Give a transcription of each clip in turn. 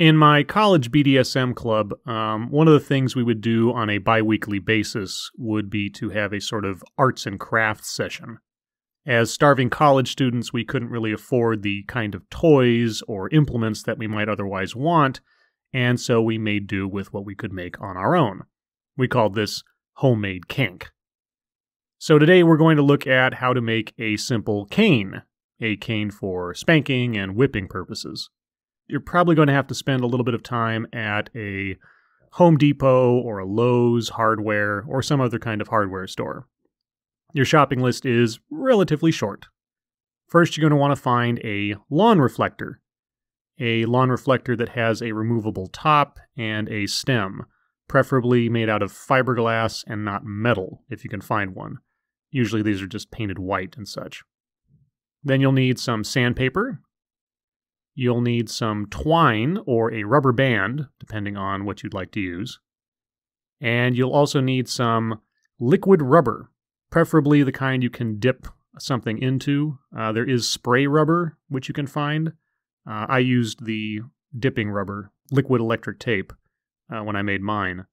In my college BDSM club, one of the things we would do on a bi-weekly basis would be to have a sort of arts and crafts session. As starving college students, we couldn't really afford the kind of toys or implements that we might otherwise want, and so we made do with what we could make on our own. We called this homemade kink. So today we're going to look at how to make a simple cane, a cane for spanking and whipping purposes. You're probably going to have to spend a little bit of time at a Home Depot or a Lowe's hardware or some other kind of hardware store. Your shopping list is relatively short. First, you're going to want to find a lawn reflector that has a removable top and a stem, preferably made out of fiberglass and not metal, if you can find one. Usually these are just painted white and such. Then you'll need some sandpaper. You'll need some twine or a rubber band, depending on what you'd like to use. And you'll also need some liquid rubber, preferably the kind you can dip something into. There is spray rubber, which you can find. I used the dipping rubber, liquid electric tape, when I made mine.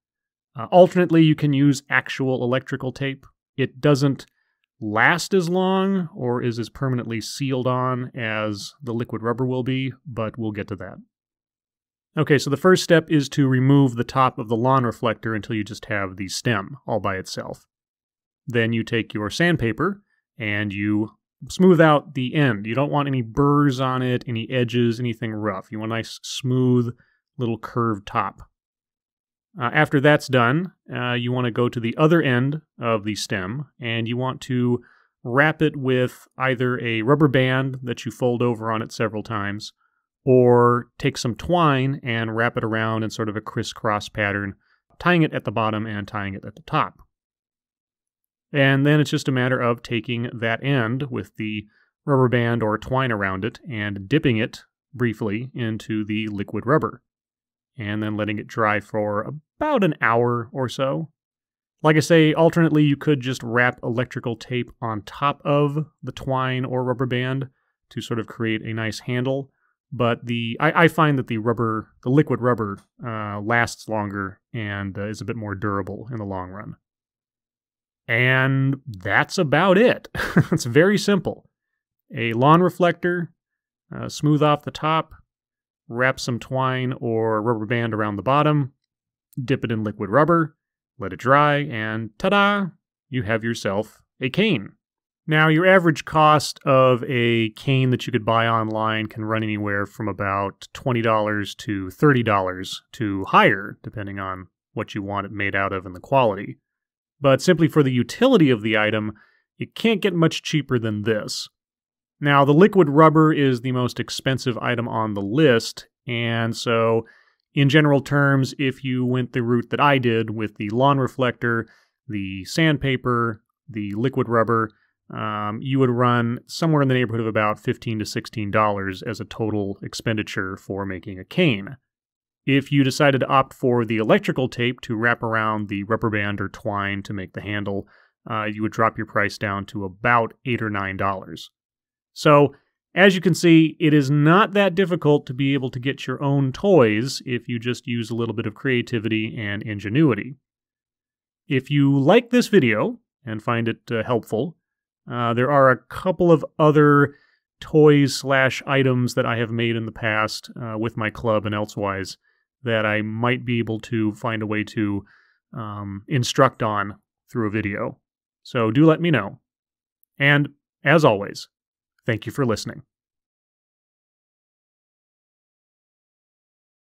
Alternately, you can use actual electrical tape. It doesn't last as long or is as permanently sealed on as the liquid rubber will be, but we'll get to that. Okay, so the first step is to remove the top of the lawn reflector until you just have the stem all by itself. Then you take your sandpaper and you smooth out the end. You don't want any burrs on it, any edges, anything rough. You want a nice, smooth, little curved top. After that's done, you want to go to the other end of the stem, and you want to wrap it with either a rubber band that you fold over on it several times, or take some twine and wrap it around in sort of a crisscross pattern, tying it at the bottom and tying it at the top. And then it's just a matter of taking that end with the rubber band or twine around it and dipping it briefly into the liquid rubber, and then letting it dry for about an hour or so. Like I say, alternately, you could just wrap electrical tape on top of the twine or rubber band to sort of create a nice handle, but I find that the liquid rubber lasts longer and is a bit more durable in the long run. And that's about it. It's very simple. A lawn reflector, smooth off the top, wrap some twine or rubber band around the bottom, dip it in liquid rubber, let it dry, and ta-da! You have yourself a cane. Now, your average cost of a cane that you could buy online can run anywhere from about $20 to $30 to higher, depending on what you want it made out of and the quality. But simply for the utility of the item, you can't get much cheaper than this. Now, the liquid rubber is the most expensive item on the list, and so in general terms, if you went the route that I did with the lawn reflector, the sandpaper, the liquid rubber, you would run somewhere in the neighborhood of about $15 to $16 as a total expenditure for making a cane. If you decided to opt for the electrical tape to wrap around the rubber band or twine to make the handle, you would drop your price down to about $8 or $9. So, as you can see, it is not that difficult to be able to get your own toys if you just use a little bit of creativity and ingenuity. If you like this video and find it helpful, there are a couple of other toys/items that I have made in the past with my club and elsewise that I might be able to find a way to instruct on through a video. So do let me know. And, as always, thank you for listening.